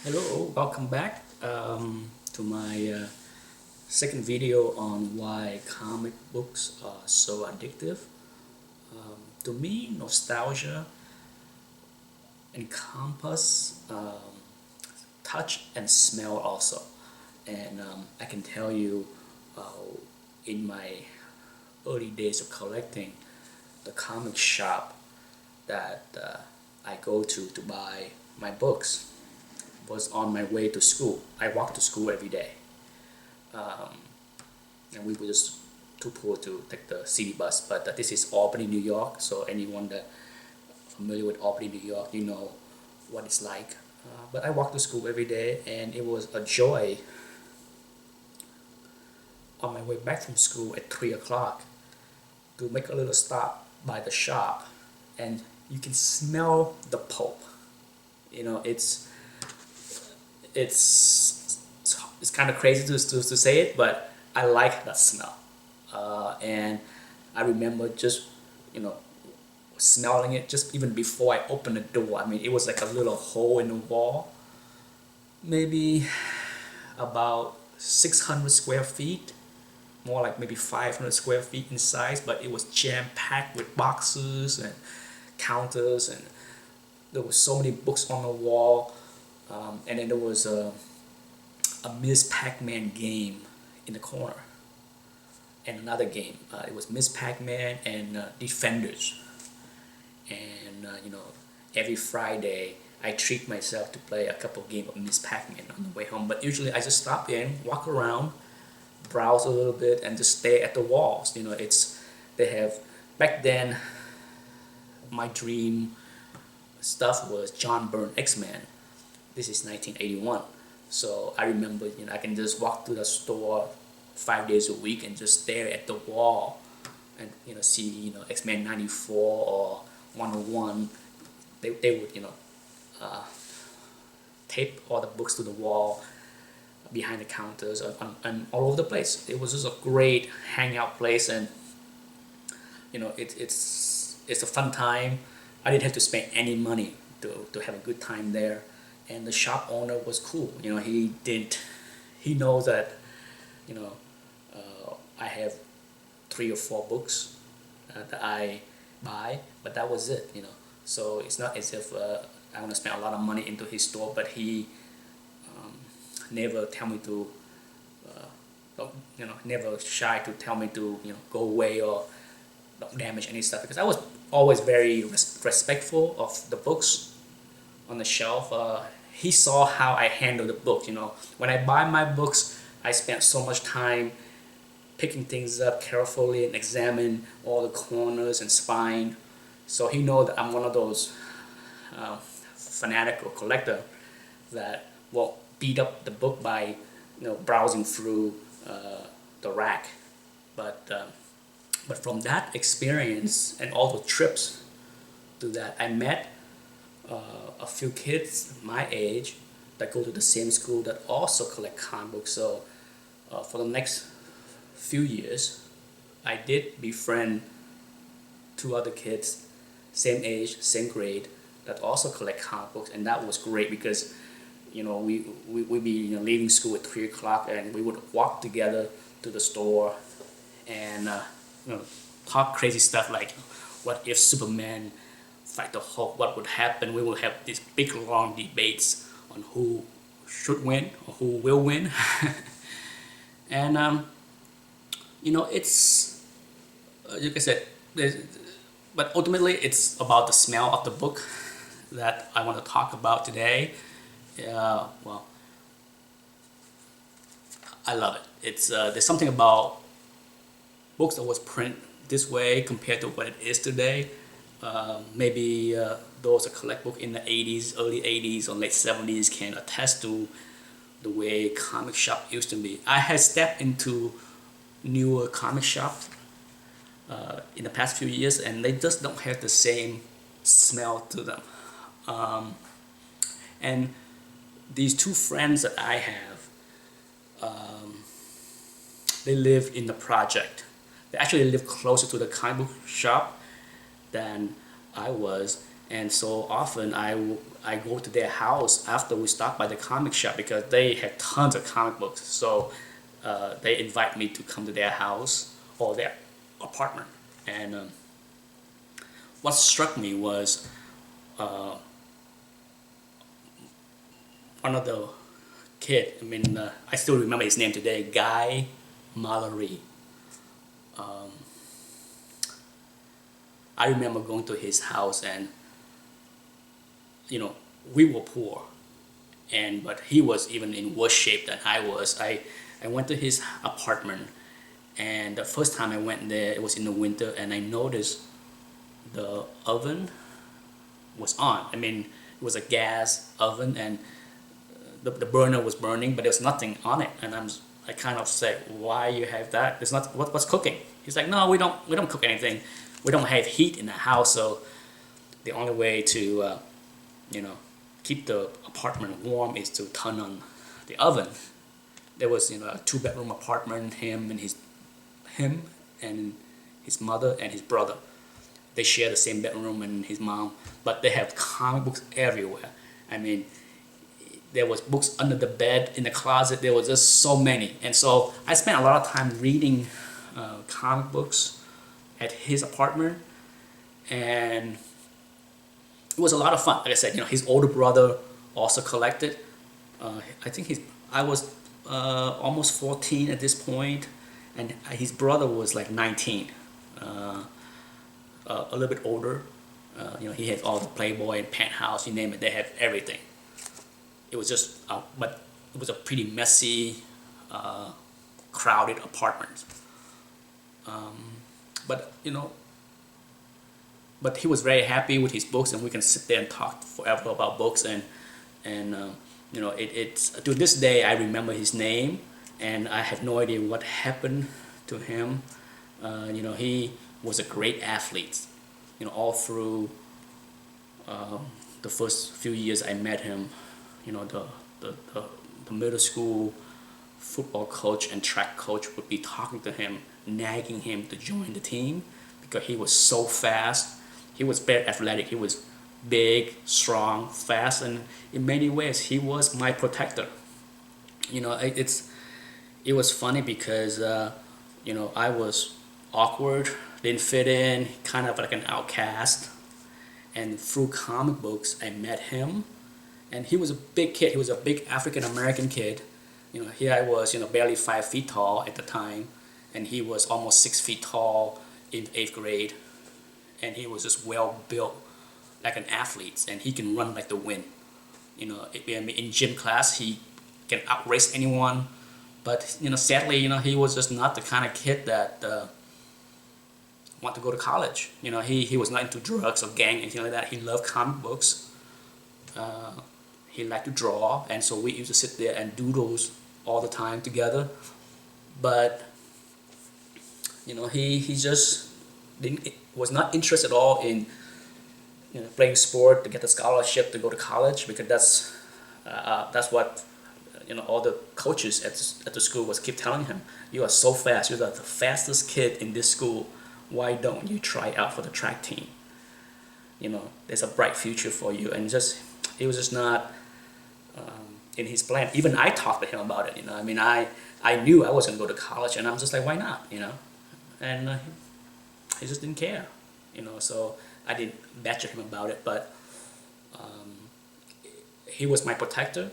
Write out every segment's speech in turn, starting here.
Hello, welcome back to my second video on why comic books are so addictive. To me, nostalgia encompass touch and smell also. And I can tell you in my early days of collecting, the comic shop that I go to buy my books was on my way to school. I walked to school every day. Um, and we were just too poor to take the city bus. But this is Albany, New York, so anyone that familiar with Albany, New York, you know what it's like. But I walked to school every day, and it was a joy on my way back from school at 3 o'clock to make a little stop by the shop, and you can smell the pulp. You know, it's it's kind of crazy to say it, but I like that smell. And I remember just you know smelling it just even before I opened the door. I mean, it was like a little hole in the wall, maybe about 600 square feet, more like maybe 500 square feet in size, but it was jam packed with boxes and counters, and there were so many books on the wall. And then there was a Miss Pac-Man game in the corner, and another game. It was Miss Pac-Man and Defenders. And every Friday I treat myself to play a couple of games of Miss Pac-Man on the way home. But usually I just stop in, walk around, browse a little bit, and just stare at the walls. They have back then. My dream stuff was John Byrne X-Men. This is 1981. So I remember, I can just walk through the store 5 days a week and just stare at the wall and, see, X-Men 94 or 101. They would, uh, tape all the books to the wall behind the counters and all over the place. It was just a great hangout place, and, it's a fun time. I didn't have to spend any money to have a good time there. And the shop owner was cool. He knows that, I have 3 or 4 books that I buy, but that was it. So it's not as if I want to spend a lot of money into his store, but he never tell me to, never shy to tell me to, go away or don't damage any stuff, because I was always very respectful of the books on the shelf. He saw how I handle the book. When I buy my books, I spend so much time picking things up carefully and examine all the corners and spine. So he knows that I'm one of those fanatical collector that will beat up the book by browsing through the rack. But from that experience and all the trips to that, I met a few kids my age that go to the same school that also collect comic books. So for the next few years, I did befriend 2 other kids, same age, same grade, that also collect comic books, and that was great because we'd be leaving school at 3 o'clock, and we would walk together to the store and talk crazy stuff like, what if Superman fight the Hulk? What would happen? We will have these big long debates on who should win or who will win. And it's like I said, but ultimately it's about the smell of the book that I want to talk about today. Well, I love it. It's there's something about books that was printed this way compared to what it is today. Maybe those that collect book in the 80s, early 80s or late 70s can attest to the way comic shop used to be. I had stepped into newer comic shops in the past few years, and they just don't have the same smell to them. And these 2 friends that I have, they live in the project. They actually live closer to the comic book shop than I was, And so often I go to their house after we stop by the comic shop because they had tons of comic books. So they invite me to come to their house or their apartment. And what struck me was uh, one of the kid, I still remember his name today, Guy Mallory. Um, I remember going to his house and, we were poor, but he was even in worse shape than I was. I went to his apartment, and the first time I went there, it was in the winter, and I noticed the oven was on. It was a gas oven, and the burner was burning, but there was nothing on it. And I kind of said, "Why you have that? There's not what's cooking." He's like, "No, we don't cook anything. We don't have heat in the house, so the only way to keep the apartment warm is to turn on the oven." There was a 2-bedroom apartment. Him and his mother and his brother. They share the same bedroom, and his mom, but they have comic books everywhere. There was books under the bed, in the closet. There was just so many, and so I spent a lot of time reading comic books at his apartment, and it was a lot of fun. Like I said, his older brother also collected. I was almost 14 at this point, and his brother was like 19, a little bit older. He had all the Playboy and Penthouse, you name it. They had everything. It was just, but it was a pretty messy, crowded apartment. But but he was very happy with his books, and we can sit there and talk forever about books. It's to this day I remember his name, and I have no idea what happened to him. He was a great athlete. All through the first few years I met him, the middle school football coach and track coach would be talking to him, nagging him to join the team because he was so fast. He was very athletic. He was big, strong, fast, and in many ways he was my protector. It was funny because I was awkward, didn't fit in, kind of like an outcast. And through comic books, I met him, and he was a big kid. He was a big African American kid. Here I was, barely 5 feet tall at the time, and he was almost 6 feet tall in 8th grade, and he was just well built, like an athlete, and he can run like the wind. In gym class, he can outrace anyone, but sadly, he was just not the kind of kid that want to go to college. He was not into drugs or gang, anything like that. He loved comic books. He liked to draw, and so we used to sit there and doodles all the time together. But he just was not interested at all in playing sport to get the scholarship to go to college, because that's what all the coaches at the school was keep telling him. You are so fast. You're the fastest kid in this school. Why don't you try out for the track team? There's a bright future for you. And it was just not in his plan. Even I talked to him about it. I knew I wasn't going to go to college, and I'm just like, why not? And he just didn't care. So I didn't badger him about it, but he was my protector.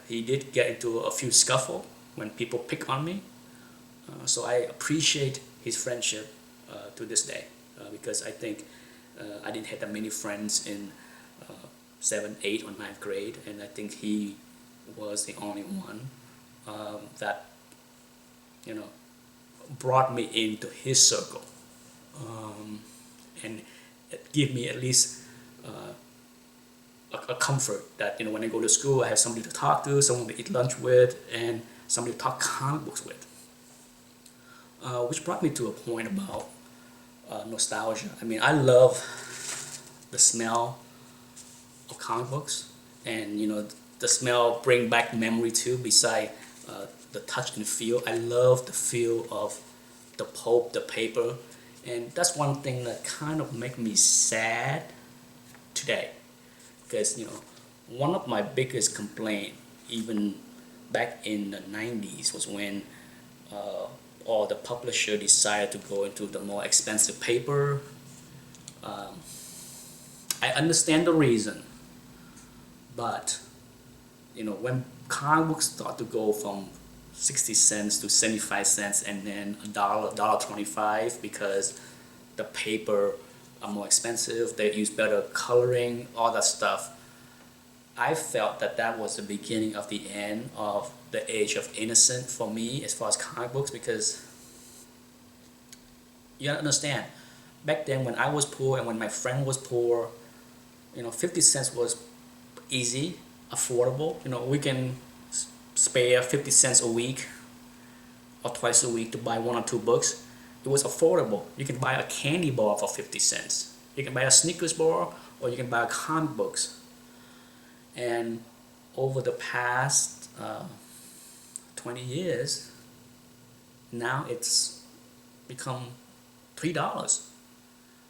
He did get into a few scuffle when people pick on me. So I appreciate his friendship to this day, because I think I didn't have that many friends in 7th, 8th, or 9th grade, and I think he was the only one that brought me into his circle, and it gave me at least a comfort that when I go to school, I have somebody to talk to, someone to eat lunch with, and somebody to talk comic books with. Which brought me to a point about nostalgia. I love the smell of comic books, and the smell bring back memory too. Beside the touch and feel, I love the feel of the pulp, the paper, and that's one thing that kind of make me sad today. Because one of my biggest complaint, even back in the 90s, was when all the publisher decided to go into the more expensive paper. I understand the reason, but when comic books start to go from 60 cents to 75 cents and then $1.25 because the paper are more expensive, they use better coloring, all that stuff. I felt that that was the beginning of the end of the age of innocence for me as far as comic books, because you gotta understand, back then when I was poor and when my friend was poor, 50 cents was easy, affordable. We can spare 50 cents a week or twice a week to buy 1 or 2 books. It was affordable. You can buy a candy bar for 50 cents. You can buy a Snickers bar, or you can buy comic books. And over the past 20 years, now it's become $3.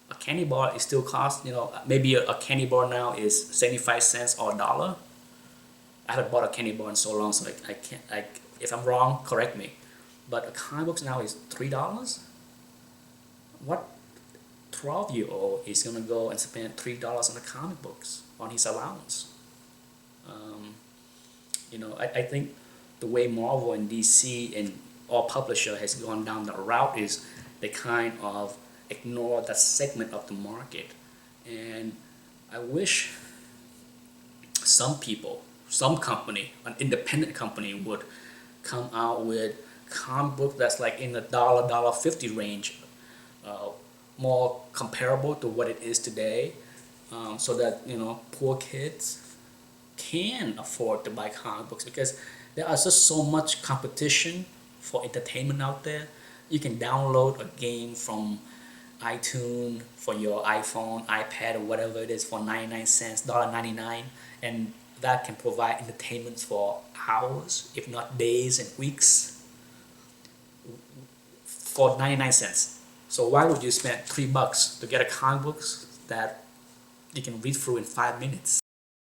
A candy bar is still cost, maybe a candy bar now is 75 cents or $1. I haven't bought a candy bar in so long, so I can't, if I'm wrong, correct me. But a comic book now is $3? What 12-year-old is gonna go and spend $3 on the comic books, on his allowance? I think the way Marvel and DC and all publisher has gone down the route is they kind of ignore that segment of the market. And I wish some people, some company, an independent company would come out with comic book that's like in the $1.50 range, more comparable to what it is today, so that poor kids can afford to buy comic books, because there is just so much competition for entertainment out there. You can download a game from iTunes for your iPhone, iPad, or whatever it is for 99 cents, $1.99, and that can provide entertainment for hours, if not days and weeks, for 99 cents. So why would you spend $3 to get a comic book that you can read through in 5 minutes?